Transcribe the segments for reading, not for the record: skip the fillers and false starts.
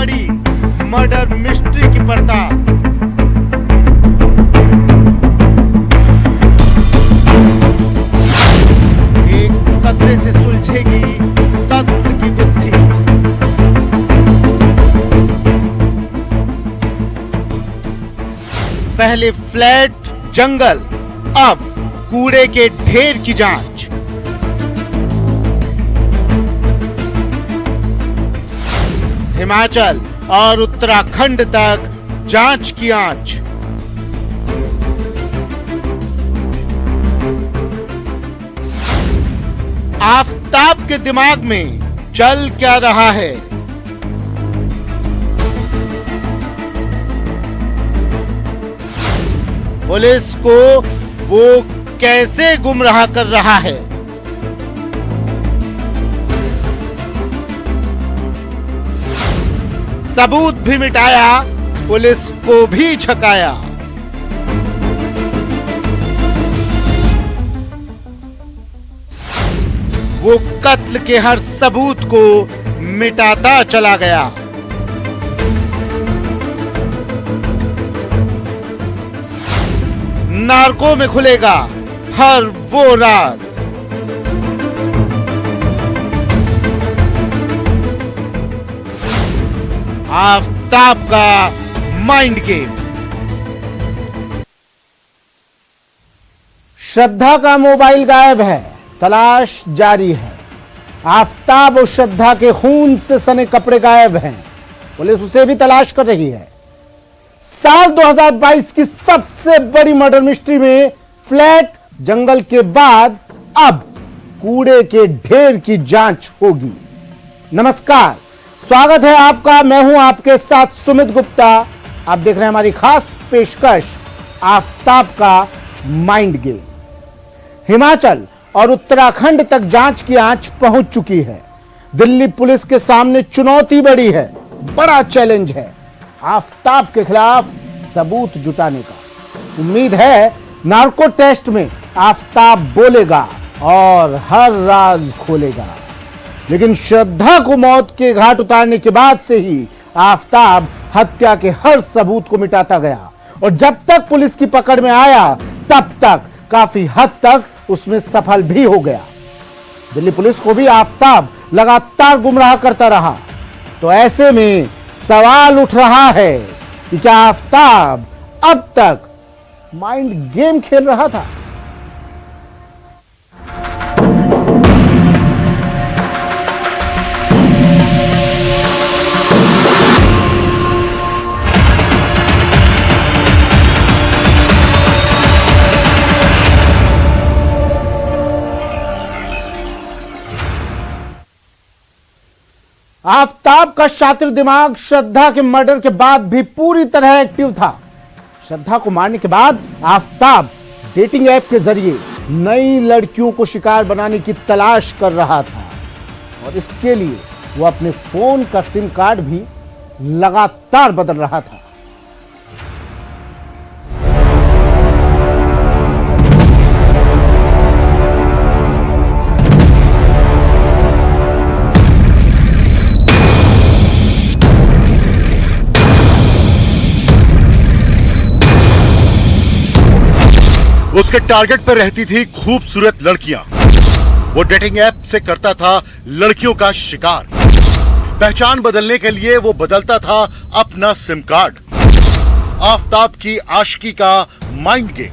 बड़ी murder mystery की पड़ताल। एक कतरे से सुलझेगी कत्ल की गुत्थी। पहले फ्लैट जंगल, अब कूड़े के ढेर की जांच। हिमाचल और उत्तराखंड तक जांच की आंच। आफताब के दिमाग में चल क्या रहा है? पुलिस को वो कैसे गुमराह कर रहा है? सबूत भी मिटाया, पुलिस को भी छकाया। वो कत्ल के हर सबूत को मिटाता चला गया। नार्को में खुलेगा हर वो राज। आफताब का माइंड गेम। श्रद्धा का मोबाइल गायब है, तलाश जारी है। आफताब और श्रद्धा के खून से सने कपड़े गायब हैं, पुलिस उसे भी तलाश कर रही है। साल 2022 की सबसे बड़ी मर्डर मिस्ट्री में फ्लैट जंगल के बाद अब कूड़े के ढेर की जांच होगी। नमस्कार, स्वागत है आपका। मैं हूं आपके साथ सुमित गुप्ता। आप देख रहे हैं हमारी खास पेशकश आफताब का माइंड गेम। हिमाचल और उत्तराखंड तक जांच की आंच पहुंच चुकी है। दिल्ली पुलिस के सामने चुनौती बड़ी है, बड़ा चैलेंज है आफताब के खिलाफ सबूत जुटाने का। उम्मीद है नार्को टेस्ट में आफताब बोलेगा और हर राज खोलेगा। लेकिन श्रद्धा को मौत के घाट उतारने के बाद से ही आफताब हत्या के हर सबूत को मिटाता गया और जब तक पुलिस की पकड़ में आया तब तक काफी हद तक उसमें सफल भी हो गया। दिल्ली पुलिस को भी आफताब लगातार गुमराह करता रहा। तो ऐसे में सवाल उठ रहा है कि क्या आफताब अब तक माइंड गेम खेल रहा था? आफताब का शातिर दिमाग श्रद्धा के मर्डर के बाद भी पूरी तरह एक्टिव था। श्रद्धा को मारने के बाद आफताब डेटिंग ऐप के जरिए नई लड़कियों को शिकार बनाने की तलाश कर रहा था और इसके लिए वो अपने फोन का सिम कार्ड भी लगातार बदल रहा था। उसके टारगेट पर रहती थी खूबसूरत लड़कियां। वो डेटिंग ऐप से करता था लड़कियों का शिकार। पहचान बदलने के लिए वो बदलता था अपना सिम कार्ड। आफताब की आशिकी का माइंड गेम।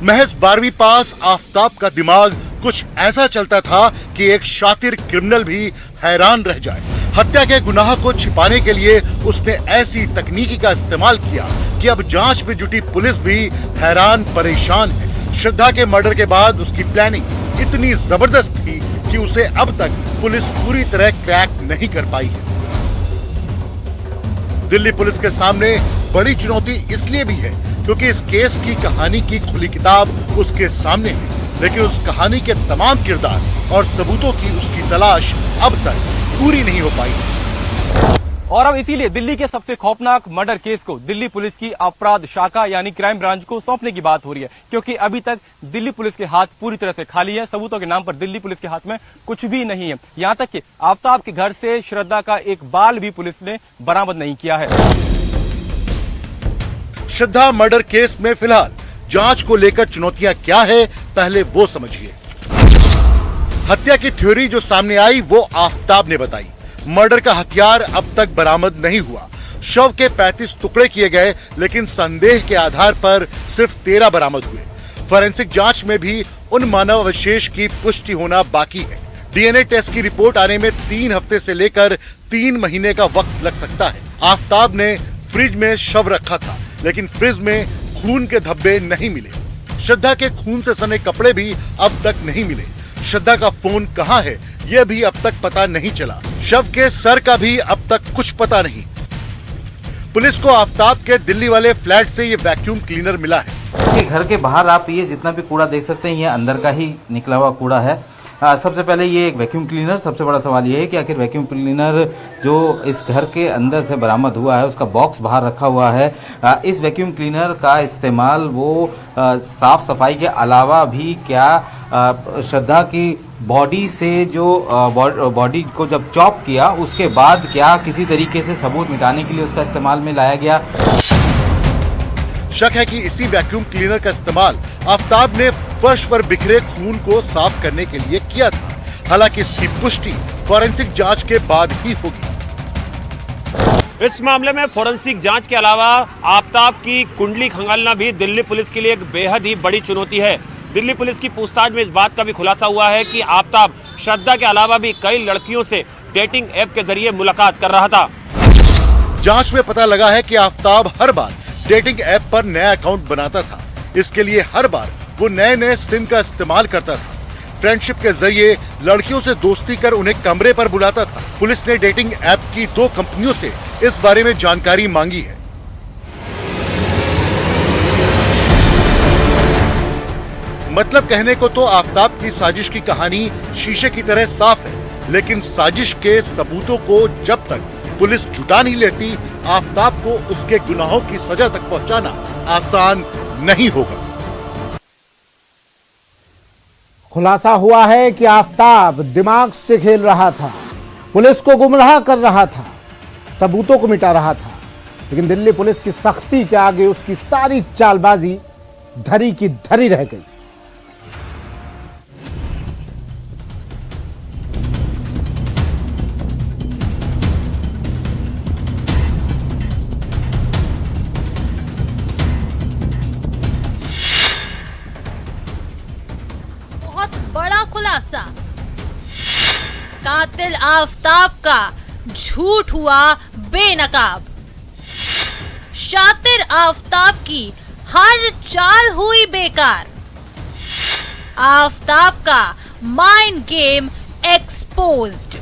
महज 12वीं पास आफताब का दिमाग कुछ ऐसा चलता था कि एक शातिर क्रिमिनल भी हैरान रह जाए। हत्या के गुनाह को छिपाने के लिए उसने ऐसी तकनीकी का इस्तेमाल किया कि अब जांच में जुटी पुलिस भी हैरान परेशान है। श्रद्धा के मर्डर के बाद उसकी प्लानिंग इतनी जबरदस्त थी कि उसे अब तक पुलिस पूरी तरह क्रैक नहीं कर पाई है। दिल्ली पुलिस के सामने बड़ी चुनौती इसलिए भी है क्योंकि इस केस की कहानी की खुली किताब उसके सामने है, लेकिन उस कहानी के तमाम किरदार और सबूतों की उसकी तलाश अब तक पूरी नहीं हो पाई। और अब इसीलिए दिल्ली के सबसे खौफनाक मर्डर केस को दिल्ली पुलिस की अपराध शाखा यानी क्राइम ब्रांच को सौंपने की बात हो रही है, क्योंकि अभी तक दिल्ली पुलिस के हाथ पूरी तरह से खाली है। सबूतों के नाम पर दिल्ली पुलिस के हाथ में कुछ भी नहीं है। यहां तक कि आफ्ताब के घर से श्रद्धा का एक बाल भी पुलिस ने बरामद नहीं किया है। श्रद्धा मर्डर केस में फिलहाल जांच को लेकर चुनौतियां क्या है, पहले वो समझिए। हत्या की थ्योरी जो सामने आई वो आफ्ताब ने बताई। मर्डर का हथियार अब तक बरामद नहीं हुआ। शव के 35 टुकड़े किए गए, लेकिन संदेह के आधार पर सिर्फ 13 बरामद हुए। फॉरेंसिक जांच में भी उन मानव अवशेष की पुष्टि होना बाकी है। डीएनए टेस्ट की रिपोर्ट आने में 3 हफ्ते से लेकर 3 महीने का वक्त लग सकता है। आफ्ताब ने फ्रिज में शव रखा था, लेकिन फ्रिज में खून के धब्बे नहीं मिले। श्रद्धा के खून से सने कपड़े भी अब तक नहीं मिले। श्रद्धा का फोन कहां है, यह भी अब तक पता नहीं चला। शव के सर का भी अब तक कुछ पता नहीं। पुलिस को आफ्ताब के दिल्ली वाले फ्लैट से ये वैक्यूम क्लीनर मिला है। घर के बाहर आप ये जितना भी कूड़ा देख सकते हैं, ये अंदर का ही निकला हुआ कूड़ा है। सबसे पहले ये एक वैक्यूम क्लीनर, सबसे बड़ा सवाल ये है कि आखिर वैक्यूम क्लीनर जो इस घर के अंदर से बरामद हुआ है, उसका बॉक्स बाहर रखा हुआ है। इस वैक्यूम क्लीनर का इस्तेमाल वो साफ सफाई के अलावा भी क्या श्रद्धा की बॉडी से जो बॉडी को जब चॉप किया उसके बाद क्या किसी तरीके से सबूत मिटाने के लिए उसका इस्तेमाल में लाया गया। शक है कि इसी वैक्यूम क्लीनर का इस्तेमाल आफ्ताब ने फर्श पर बिखरे खून को साफ करने के लिए किया था। हालांकि इसकी पुष्टि फॉरेंसिक जांच के बाद ही होगी। इस मामले में फोरेंसिक जांच के अलावा आफ्ताब की कुंडली खंगालना भी दिल्ली पुलिस के लिए एक बेहद ही बड़ी चुनौती है। दिल्ली पुलिस की पूछताछ में इस बात का भी खुलासा हुआ है कि आफ्ताब श्रद्धा के अलावा भी कई लड़कियों से डेटिंग ऐप के जरिए मुलाकात कर रहा था। जांच में पता लगा है कि आफ्ताब हर बार डेटिंग ऐप पर नया अकाउंट बनाता था। इसके लिए हर बार वो नए सिम का इस्तेमाल करता था। फ्रेंडशिप के जरिए लड़कियों से दोस्ती कर उन्हें कमरे पर बुलाता था। पुलिस ने डेटिंग ऐप की 2 कंपनियों से इस बारे में जानकारी मांगी है। मतलब कहने को तो आफ्ताब की साजिश की कहानी शीशे की तरह साफ है, लेकिन साजिश के सबूतों को जब तक पुलिस जुटा नहीं लेती, आफ्ताब को उसके गुनाहों की सजा तक पहुंचाना आसान नहीं होगा। खुलासा हुआ है कि आफ्ताब दिमाग से खेल रहा था, पुलिस को गुमराह कर रहा था, सबूतों को मिटा रहा था, लेकिन दिल्ली पुलिस की सख्ती के आगे उसकी सारी चालबाजी धरी की धरी रह गई। बड़ा खुलासा, कातिल आफ्ताब का झूठ हुआ बेनकाब। शातिर आफ्ताब की हर चाल हुई बेकार। आफ्ताब का माइंड गेम एक्सपोज्ड।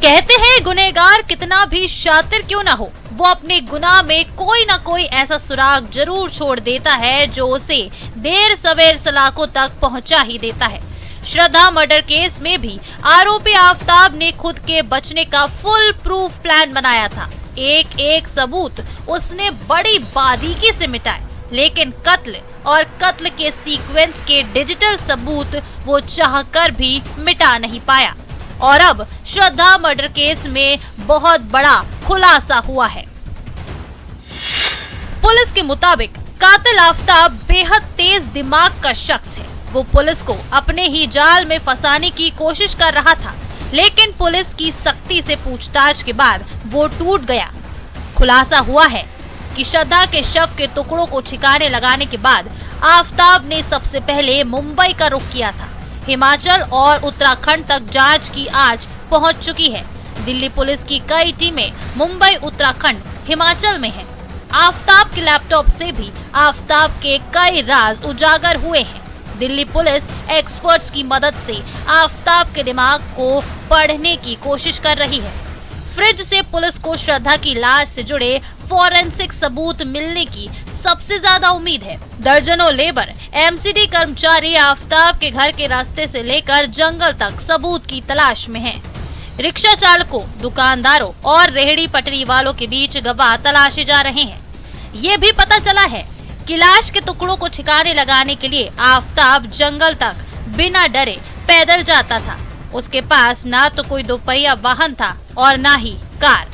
कहते हैं गुनहगार कितना भी शातिर क्यों ना हो, वो अपने गुनाह में कोई ना कोई ऐसा सुराग जरूर छोड़ देता है जो उसे देर सवेर सलाखों तक पहुंचा ही देता है। श्रद्धा मर्डर केस में भी आरोपी आफ्ताब ने खुद के बचने का फुल प्रूफ प्लान बनाया था। एक एक सबूत उसने बड़ी बारीकी से मिटाए, लेकिन कत्ल और कत्ल के सीक्वेंस के डिजिटल सबूत वो चाहकर भी मिटा नहीं पाया। और अब श्रद्धा मर्डर केस में बहुत बड़ा खुलासा हुआ है। पुलिस के मुताबिक कातिल आफ्ताब बेहद तेज दिमाग का शख्स है। वो पुलिस को अपने ही जाल में फंसाने की कोशिश कर रहा था, लेकिन पुलिस की सख्ती से पूछताछ के बाद वो टूट गया। खुलासा हुआ है कि श्रद्धा के शव के टुकड़ों को ठिकाने लगाने के बाद आफ्ताब ने सबसे पहले मुंबई का रुख किया था। हिमाचल और उत्तराखंड तक जांच की आंच पहुंच चुकी है। दिल्ली पुलिस की कई टीमें मुंबई, उत्तराखंड, हिमाचल में हैं। आफ्ताब के लैपटॉप से भी आफ्ताब के कई राज उजागर हुए हैं। दिल्ली पुलिस एक्सपर्ट्स की मदद से आफ्ताब के दिमाग को पढ़ने की कोशिश कर रही है। फ्रिज से पुलिस को श्रद्धा की लाश से जुड़े फॉरेंसिक सबूत मिलने की सबसे ज्यादा उम्मीद है। दर्जनों लेबर, एमसीडी कर्मचारी आफताब के घर के रास्ते से लेकर जंगल तक सबूत की तलाश में हैं। रिक्शा चालकों, दुकानदारों और रेहड़ी पटरी वालों के बीच गवाह तलाशे जा रहे हैं। ये भी पता चला है कि लाश के टुकड़ों को ठिकाने लगाने के लिए आफताब जंगल तक बिना डरे पैदल जाता था। उसके पास ना तो कोई दोपहिया वाहन था और ना ही कार।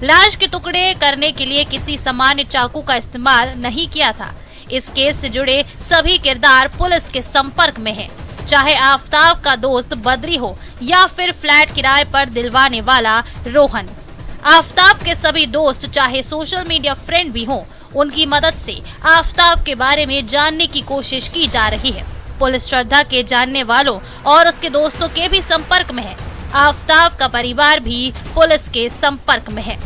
लाश के टुकड़े करने के लिए किसी सामान्य चाकू का इस्तेमाल नहीं किया था। इस केस से जुड़े सभी किरदार पुलिस के संपर्क में हैं, चाहे आफताब का दोस्त बद्री हो या फिर फ्लैट किराए पर दिलवाने वाला रोहन। आफताब के सभी दोस्त चाहे सोशल मीडिया फ्रेंड भी हों, उनकी मदद से आफताब के बारे में जानने की कोशिश की जा रही है। पुलिस श्रद्धा के जानने वालों और उसके दोस्तों के भी संपर्क में है। आफताब का परिवार भी पुलिस के संपर्क में है।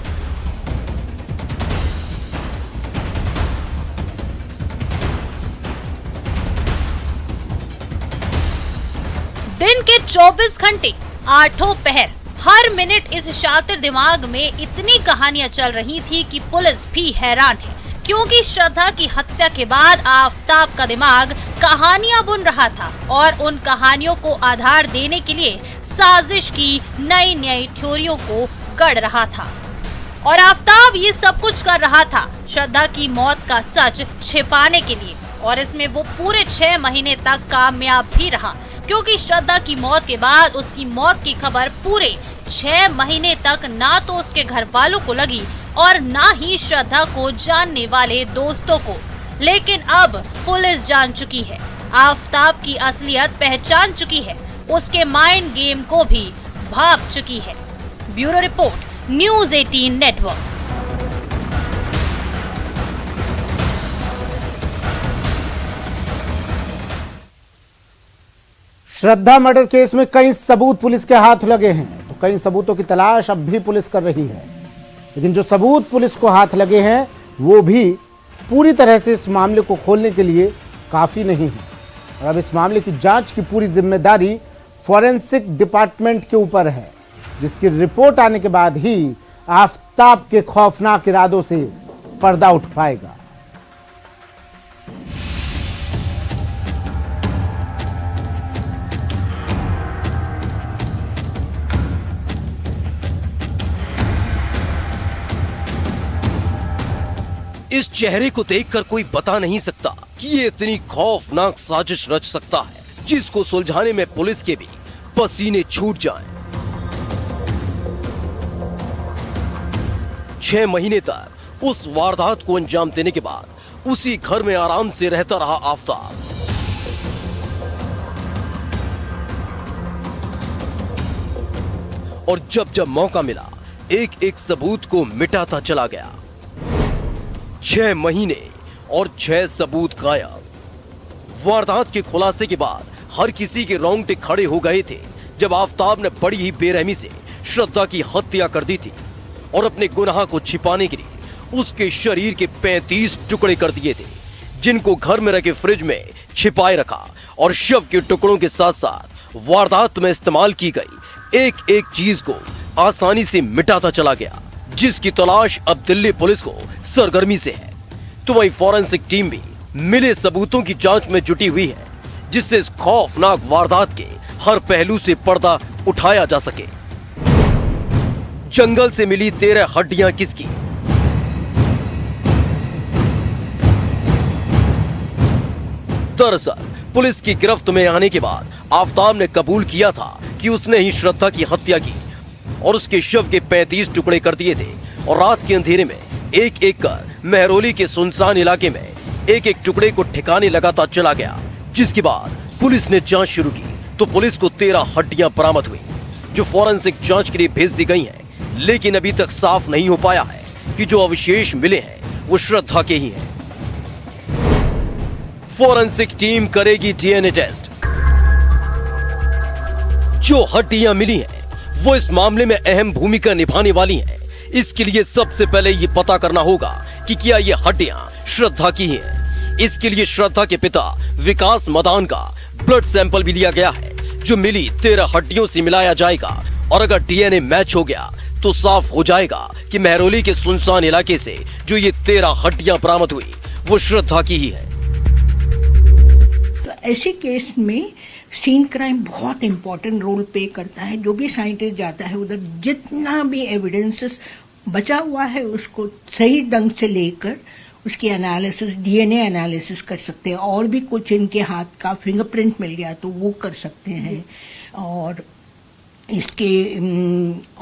दिन के 24 घंटे, आठों पहर, हर मिनट इस शातिर दिमाग में इतनी कहानियां चल रही थी कि पुलिस भी हैरान है, क्योंकि श्रद्धा की हत्या के बाद आफताब का दिमाग कहानियां बुन रहा था और उन कहानियों को आधार देने के लिए साजिश की नई नई थ्योरियों को गढ़ रहा था। और आफताब ये सब कुछ कर रहा था श्रद्धा की मौत का सच छिपाने के लिए, और इसमें वो पूरे 6 महीने तक कामयाब भी रहा, क्योंकि श्रद्धा की मौत के बाद उसकी मौत की खबर पूरे 6 महीने तक ना तो उसके घर वालों को लगी और ना ही श्रद्धा को जानने वाले दोस्तों को। लेकिन अब पुलिस जान चुकी है, आफताब की असलियत पहचान चुकी है, उसके माइंड गेम को भी भाप चुकी है। Bureau report, news 18 network. Shraddha murder case में कई सबूत पुलिस के हाथ लगे हैं, तो कई सबूतों की तलाश अब भी पुलिस कर रही है। लेकिन जो सबूत पुलिस को हाथ लगे हैं वो भी पूरी तरह से इस मामले को खोलने के लिए काफी नहीं है। और अब इस मामले की जांच की पूरी जिम्मेदारी फॉरेंसिक डिपार्टमेंट के ऊपर है, जिसकी रिपोर्ट आने के बाद ही आफताब के खौफनाक इरादों से पर्दा उठ पाएगा। इस चेहरे को देखकर कोई बता नहीं सकता कि ये इतनी खौफनाक साजिश रच सकता है, जिसको सुलझाने में पुलिस के भी पसीने छूट जाएं। 6 महीने तक उस वारदात को अंजाम देने के बाद उसी घर में आराम से रहता रहा आफताब। और जब जब मौका मिला एक एक सबूत को मिटाता चला गया। 6 महीने और 6 सबूत गायब। वारदात के खुलासे के बाद हर किसी के रोंगटे खड़े हो गए थे जब आफताब ने बड़ी ही बेरहमी से श्रद्धा की हत्या कर दी थी और अपने गुनाह को छिपाने के लिए उसके शरीर के 35 टुकड़े कर दिए थे, जिनको घर में रखे फ्रिज में छिपाए रखा और शव के टुकड़ों के साथ साथ वारदात में इस्तेमाल की गई एक एक चीज को आसानी से मिटाता चला गया, जिसकी तलाश अब दिल्ली पुलिस को सरगर्मी से है। तो वही फॉरेंसिक टीम भी मिले सबूतों की जांच में जुटी हुई है, जिससे इस खौफनाक वारदात के हर पहलू से पर्दा उठाया जा सके। जंगल से मिली 13 हड्डियां किसकी? दरअसल पुलिस की गिरफ्त में आने के बाद आफताब ने कबूल किया था कि उसने ही श्रद्धा की हत्या की और उसके शव के 35 टुकड़े कर दिए थे और रात के अंधेरे में एक एक कर मेहरौली के सुनसान इलाके में एक एक टुकड़े को ठिकाने लगाता चला गया। जिसके बाद पुलिस ने जांच शुरू की तो पुलिस को 13 हड्डियां बरामद हुई, जो फॉरेंसिक जांच के लिए भेज दी गई हैं। लेकिन अभी तक साफ नहीं हो पाया है कि जो अवशेष मिले हैं वो श्रद्धा के ही हैं। फॉरेंसिक टीम करेगी डीएनए टेस्ट। जो हड्डियां मिली हैं वो इस मामले में अहम भूमिका निभाने वाली हैं। इसके लिए सबसे पहले ये पता करना होगा कि क्या ये हड्डियां श्रद्धा की हैं। इसके लिए श्रद्धा के पिता विकास मदान का ब्लड सैंपल भी लिया गया है, जो मिली 13 हड्डियों से मिलाया जाएगा और अगर डीएनए मैच हो गया तो साफ हो जाएगा कि मेहरौली के सुनसान इलाके से जो ये 13 हड्डियां बरामद हुई वो श्रद्धा की ही है। तो ऐसे केस में सीन क्राइम बहुत इंपॉर्टेंट रोल प्ले करता है। जो भी साइंटिस्ट जाता है उधर, जितना भी एविडेंसेस बचा हुआ है उसको सही ढंग से लेकर उसकी एनालिसिस, डीएनए एनालिसिस कर सकते हैं। और भी कुछ इनके हाथ का फिंगरप्रिंट मिल गया तो वो कर सकते हैं। और इसके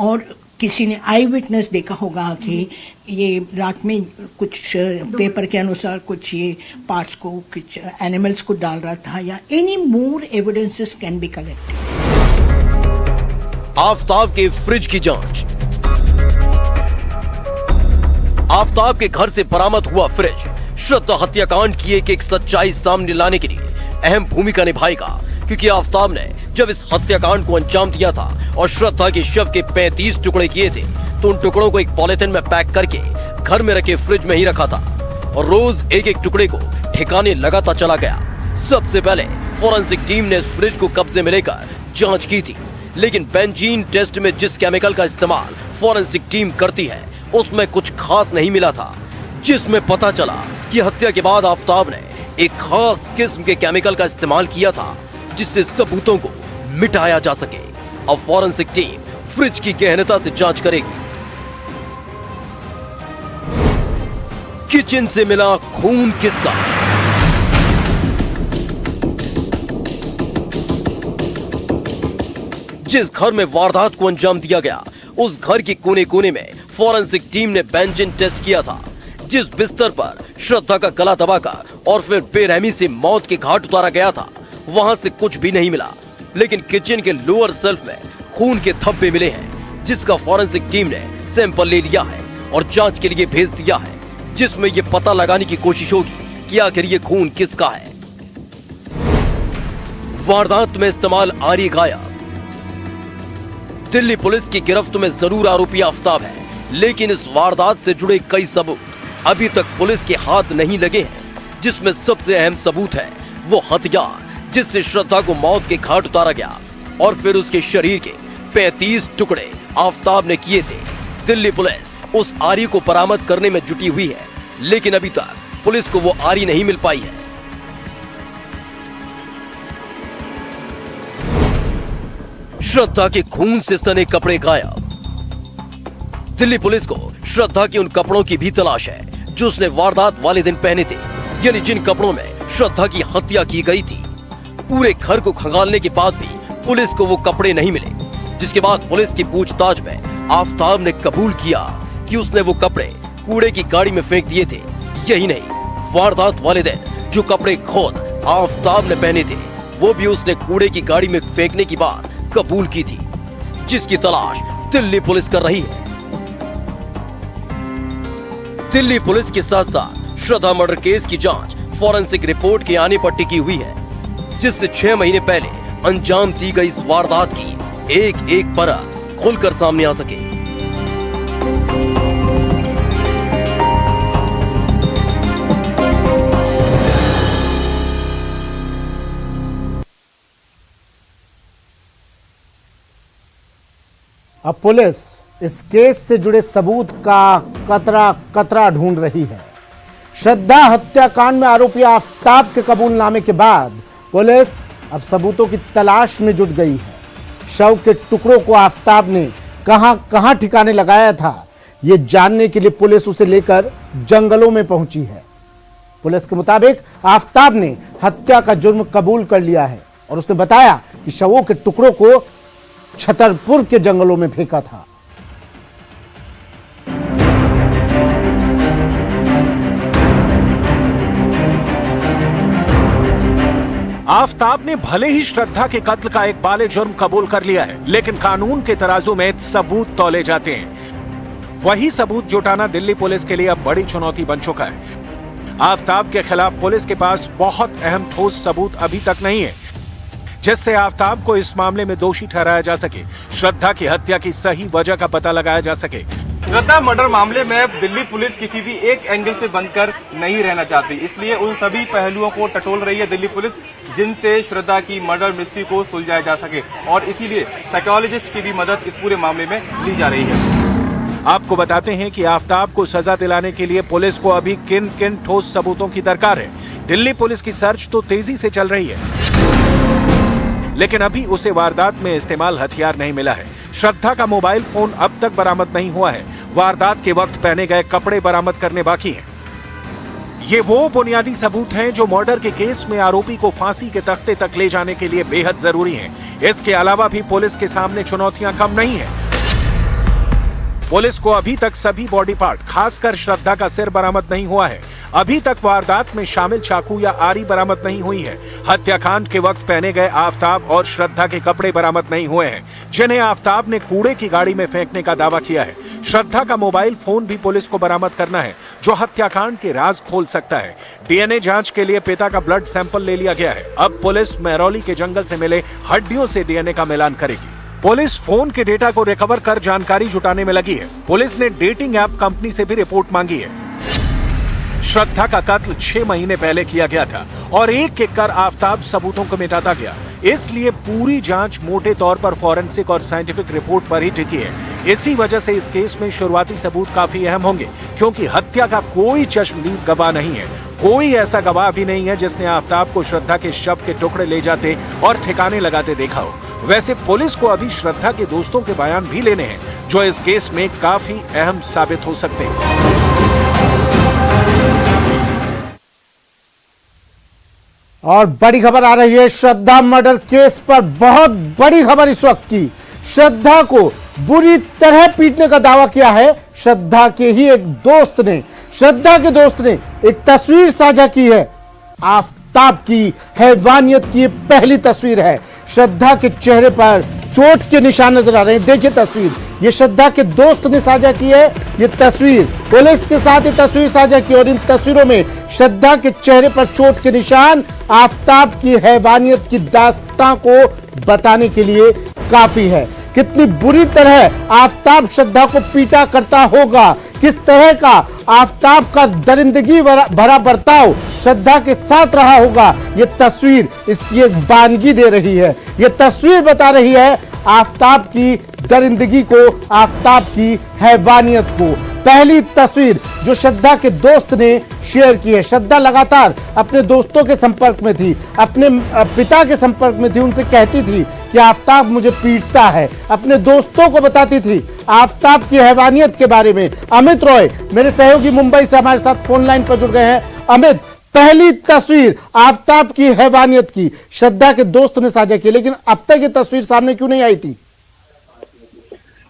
और किसी ने आई विटनेस देखा होगा कि ये रात में कुछ पेपर के अनुसार कुछ ये पार्ट्स को, कुछ एनिमल्स को डाल रहा था, या any more evidences can be collected. Aftab के फ्रिज की जांच। आफताब के घर से बरामद हुआ फ्रिज श्रद्धा हत्याकांड की एक सच्चाई सामने लाने के लिए अहम भूमिका निभाएगा, क्योंकि आफताब ने जब इस हत्याकांड को अंजाम दिया था और श्रद्धा के शव के 35 टुकड़े किए थे, तो उन टुकड़ों को एक पॉलिथीन में पैक करके घर में रखे फ्रिज में ही रखा था और रोज एक एक टुकड़े को ठिकाने लगाता चला गया। सबसे पहले फोरेंसिक टीम ने इस फ्रिज को कब्जे में लेकर जांच की थी, लेकिन बेंजीन टेस्ट में जिस केमिकल का इस्तेमाल फोरेंसिक टीम करती है उसमें कुछ खास नहीं मिला था, जिसमें पता चला कि हत्या के बाद आफताब ने एक खास किस्म के केमिकल का इस्तेमाल किया था जिससे सबूतों को मिटाया जा सके। अब फोरेंसिक टीम फ्रिज की गहनता से जांच करेगी। किचन से मिला खून किसका? जिस घर में वारदात को अंजाम दिया गया उस घर के कोने कोने में फोरेंसिक टीम ने बेंजीन टेस्ट किया था। जिस बिस्तर पर श्रद्धा का गला दबाकर और फिर बेरहमी से मौत के घाट उतारा गया था वहां से कुछ भी नहीं मिला, लेकिन किचन के लोअर शेल्फ में खून के धब्बे मिले हैं, जिसका फोरेंसिक टीम ने सैंपल ले लिया है और जांच के लिए भेज दिया है, जिसमें यह पता लगाने की कोशिश होगी कि आखिर ये खून किसका है। वारदात में इस्तेमाल आरी गायब। दिल्ली पुलिस की गिरफ्त में जरूर आरोपी आफताब है, लेकिन इस वारदात से जुड़े कई सबूत अभी तक पुलिस के हाथ नहीं लगे हैं, जिसमें सबसे अहम सबूत है वो हथियार जिससे श्रद्धा को मौत के घाट उतारा गया और फिर उसके शरीर के 35 टुकड़े आफताब ने किए थे। दिल्ली पुलिस उस आरी को बरामद करने में जुटी हुई है, लेकिन अभी तक पुलिस को वो आरी नहीं मिल पाई है। श्रद्धा के खून से सने कपड़े गायब। दिल्ली पुलिस को श्रद्धा के उन कपड़ों की भी तलाश है जो उसने वारदात वाले दिन पहने थे, यानी जिन कपड़ों में श्रद्धा की हत्या की गई थी। पूरे घर को खंगालने के बाद भी पुलिस को वो कपड़े नहीं मिले, जिसके बाद पुलिस की पूछताछ में आफताब ने कबूल किया कि उसने वो कपड़े कूड़े की गाड़ी में फेंक दिए थे। यही नहीं, वारदात वाले दिन जो कपड़े खुद आफताब ने पहने थे वो भी उसने कूड़े की गाड़ी में फेंकने की बात कबूल की थी, जिसकी तलाश दिल्ली पुलिस कर रही है। दिल्ली पुलिस के साथ साथ श्रद्धा मर्डर केस की जांच फोरेंसिक रिपोर्ट के आने पर टिकी हुई है, जिससे 6 महीने पहले अंजाम दी गई इस वारदात की एक एक परत खुलकर सामने आ सके। अब पुलिस इस केस से जुड़े सबूत का कतरा कतरा ढूंढ रही है। श्रद्धा हत्याकांड में आरोपी आफताब के कबूलनामे के बाद पुलिस अब सबूतों की तलाश में जुट गई है। शव के टुकड़ों को आफताब ने कहां ठिकाने लगाया था, ये जानने के लिए पुलिस उसे लेकर जंगलों में पहुंची है। पुलिस के मुताबिक आफताब ने हत्या का जुर्म कबूल कर लिया है और उसने बताया कि शवों के टुकड़ों को छतरपुर के जंगलों में फेंका था। आफताब ने भले ही श्रद्धा के कत्ल का एक बाले जुर्म कबूल कर लिया है, लेकिन कानून के तराजू में सबूत तौले जाते हैं। वही सबूत जुटाना दिल्ली पुलिस के लिए अब बड़ी चुनौती बन चुका है। आफताब के खिलाफ पुलिस के पास बहुत अहम ठोस सबूत अभी तक नहीं है, जिससे आफताब को इस मामले में दोषी ठहराया जा सके, श्रद्धा की हत्या की सही वजह का पता लगाया जा सके। श्रद्धा मर्डर मामले में अब दिल्ली पुलिस किसी भी एक एंगल से बनकर नहीं रहना चाहती, इसलिए उन सभी पहलुओं को टटोल रही है दिल्ली पुलिस जिनसे श्रद्धा की मर्डर मिस्ट्री को सुलझाया जा सके, और इसीलिए साइकोलॉजिस्ट की भी मदद इस पूरे मामले में ली जा रही है। आपको बताते हैं कि आफताब को सजा दिलाने के लिए पुलिस को अभी किन किन ठोस सबूतों की दरकार है। दिल्ली पुलिस की सर्च तो तेजी से चल रही है, लेकिन अभी उसे वारदात में इस्तेमाल हथियार नहीं मिला है। श्रद्धा का मोबाइल फोन अब तक बरामद नहीं हुआ है। वारदात के वक्त पहने गए कपड़े बरामद करने बाकी हैं। ये वो बुनियादी सबूत हैं जो मर्डर के केस में आरोपी को फांसी के तख्ते तक ले जाने के लिए बेहद जरूरी हैं। इसके अलावा भी पुलिस के सामने चुनौतियां कम नहीं है। पुलिस को अभी तक सभी बॉडी पार्ट, खासकर श्रद्धा का सिर बरामद नहीं हुआ है। अभी तक वारदात में शामिल चाकू या आरी बरामद नहीं हुई है। हत्याकांड के वक्त पहने गए आफताब और श्रद्धा के कपड़े बरामद नहीं हुए हैं, जिन्हें आफताब ने कूड़े की गाड़ी में फेंकने का दावा किया है। श्रद्धा का मोबाइल फोन भी पुलिस को बरामद करना है, जो हत्याकांड के राज खोल सकता है। डीएनए जांच के लिए पिता का ब्लड सैंपल ले लिया गया है। अब पुलिस महरौली के जंगल से मिले हड्डियों से डीएनए का मिलान करेगी। पुलिस फोन के डेटा को रिकवर कर जानकारी जुटाने में लगी है। पुलिस ने डेटिंग ऐप कंपनी से भी रिपोर्ट मांगी है। श्रद्धा का कत्ल 6 महीने पहले किया गया था और एक एक कर आफताब सबूतों को मिटाता गया। इसलिए पूरी जांच मोटे तौर पर फॉरेंसिक और साइंटिफिक रिपोर्ट पर ही टिकी है। इसी वजह से इस केस में शुरुआती सबूत काफी अहम होंगे, क्योंकि हत्या का कोई चश्मदीद गवाह नहीं है। कोई ऐसा गवाह भी नहीं है जिसने आफताब को श्रद्धा के शव के टुकड़े ले जाते और ठिकाने लगाते देखा हो। वैसे पुलिस को अभी श्रद्धा के दोस्तों के बयान भी लेने हैं, जो इस केस में काफी अहम साबित हो सकते हैं। और बड़ी खबर आ रही है श्रद्धा मर्डर केस पर। बहुत बड़ी खबर इस वक्त की। श्रद्धा को बुरी तरह पीटने का दावा किया है श्रद्धा के ही एक दोस्त ने। श्रद्धा के दोस्त ने एक तस्वीर साझा की है। आफताब की हैवानियत की पहली तस्वीर है। श्रद्धा के चेहरे पर चोट के निशान नजर आ रहे हैं। देखिए तस्वीर, ये श्रद्धा के दोस्त ने साझा की है। ये तस्वीर पुलिस के साथ ये तस्वीर साझा की और इन तस्वीरों में श्रद्धा के चेहरे पर चोट के निशान आफताब की हैवानियत की दास्तां को बताने के लिए काफी है। कितनी बुरी तरह आफताब श्रद्धा को पीटा करता होगा, किस तरह का आफताब का दरिंदगी भरा बर्ताव श्रद्धा के साथ रहा होगा, ये तस्वीर इसकी एक बानगी दे रही है। ये तस्वीर बता रही है आफताब की दरिंदगी को, आफताब की हैवानियत को। पहली तस्वीर जो श्रद्धा के दोस्त ने शेयर की है। श्रद्धा लगातार अपने दोस्तों के संपर्क में थी, अपने पिता के संपर्क में थी। उनसे कहती थी कि आफताब मुझे पीटता है। अपने दोस्तों को बताती थी आफताब की हैवानियत के बारे में। अमित रॉय मेरे सहयोगी मुंबई से हमारे साथ फोन लाइन पर जुड़ गए हैं। अमित, पहली तस्वीर आफताब की हैवानियत की श्रद्धा के दोस्त ने साझा की, लेकिन अब तक ये तस्वीर सामने क्यों नहीं आई थी?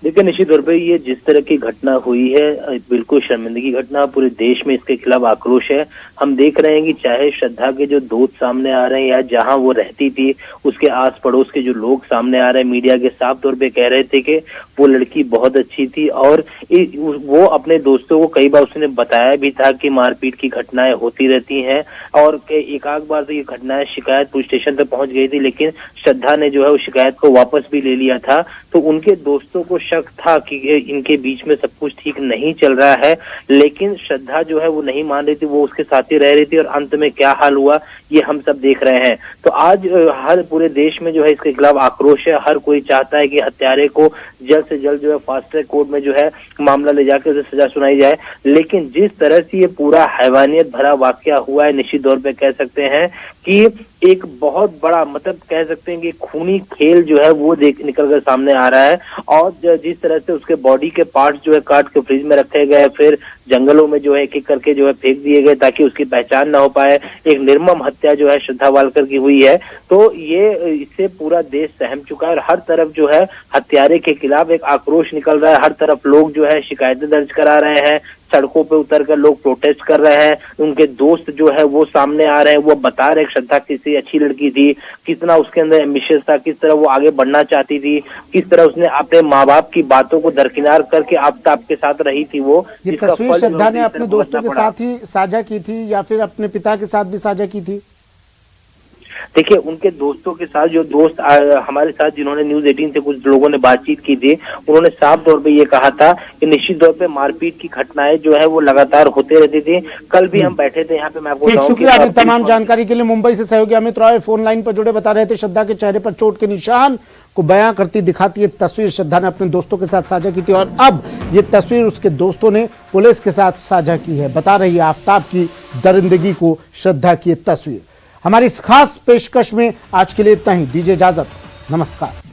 देखिए, निश्चित तौर पर ये जिस तरह की घटना हुई है, बिल्कुल शर्मिंदगी घटना, पूरे देश में इसके खिलाफ आक्रोश है। हम देख रहे हैं कि चाहे श्रद्धा के जो दोस्त सामने आ रहे हैं या जहां वो रहती थी उसके आस पड़ोस के जो लोग सामने आ रहे हैं, मीडिया के साफ तौर पे कह रहे थे कि वो लड़की बहुत अच्छी थी और वो अपने दोस्तों को कई बार उसने बताया भी था कि मारपीट की घटनाएं होती रहती हैं और एक आध बार तो ये घटनाएं शिकायत पुलिस स्टेशन तक पहुंच गई थी, लेकिन श्रद्धा ने जो है उस शिकायत को वापस भी ले लिया था। तो उनके दोस्तों को शक था कि इनके बीच में सब कुछ ठीक नहीं चल रहा है, लेकिन श्रद्धा जो है वो नहीं मान रही थी, वो उसके साथ ही रह रही थी और अंत में क्या हाल हुआ ये हम सब देख रहे हैं। तो आज हर पूरे देश में जो है इसके खिलाफ आक्रोश है। हर कोई चाहता है कि हत्यारे को जल्द से जल्द जो है फास्ट ट्रैक कोर्ट में जो है मामला ले जाकर उसे सजा सुनाई जाए। लेकिन जिस तरह से ये पूरा हैवानियत भरा वाकया हुआ है, निश्चित तौर पे कह सकते हैं कि एक बहुत बड़ा, मतलब कह सकते हैं कि खूनी खेल जो है वो निकल कर सामने आ रहा है। और जिस तरह से उसके बॉडी के पार्ट्स जो है काट के फ्रिज में रखे गए, फिर जंगलों में जो है एक एक करके जो है फेंक दिए गए ताकि उसकी पहचान ना हो पाए। एक निर्मम हत्या जो है श्रद्धा वालकर की हुई है। तो ये इससे पूरा देश सहम चुका है और हर तरफ जो है हत्यारे के खिलाफ एक आक्रोश निकल रहा है। हर तरफ लोग जो है शिकायतें दर्ज करा रहे हैं, सड़कों पे उतरकर लोग प्रोटेस्ट कर रहे हैं। उनके दोस्त जो है वो सामने आ रहे हैं, वो बता रहे हैं श्रद्धा किसी अच्छी लड़की थी, कितना उसके अंदर एम्बिशियस था, किस तरह वो आगे बढ़ना चाहती थी, किस तरह उसने अपने माँ बाप की बातों को दरकिनार करके आफताब के साथ रही थी। वो ये तस्वीर श्रद्धा ने अपने दोस्तों के साथ ही साझा की थी या फिर अपने पिता के साथ भी साझा की थी? देखिए, उनके दोस्तों के साथ, जो दोस्त हमारे साथ जिन्होंने न्यूज 18 से कुछ लोगों ने बातचीत की थी, उन्होंने साफ तौर पे ये कहा था कि निश्चित तौर पे मारपीट की घटनाएं जो है वो लगातार होते रहती थी। कल भी हम बैठे थे यहाँ पे, मैं आपको बताऊं, शुक्रिया आपने तमाम जानकारी के लिए। मुंबई से सहयोगी अमित रॉय फोन लाइन पर जुड़े, बता रहे थे श्रद्धा के चेहरे पर चोट के निशान को बयां करती दिखाती ये तस्वीर श्रद्धा ने अपने दोस्तों के साथ साझा की थी और अब ये तस्वीर उसके दोस्तों ने पुलिस के साथ साझा की है। बता रही है आफ्ताब की दरिंदगी को श्रद्धा की ये तस्वीर। हमारी इस खास पेशकश में आज के लिए इतना ही। दीजिए इजाजत, नमस्कार।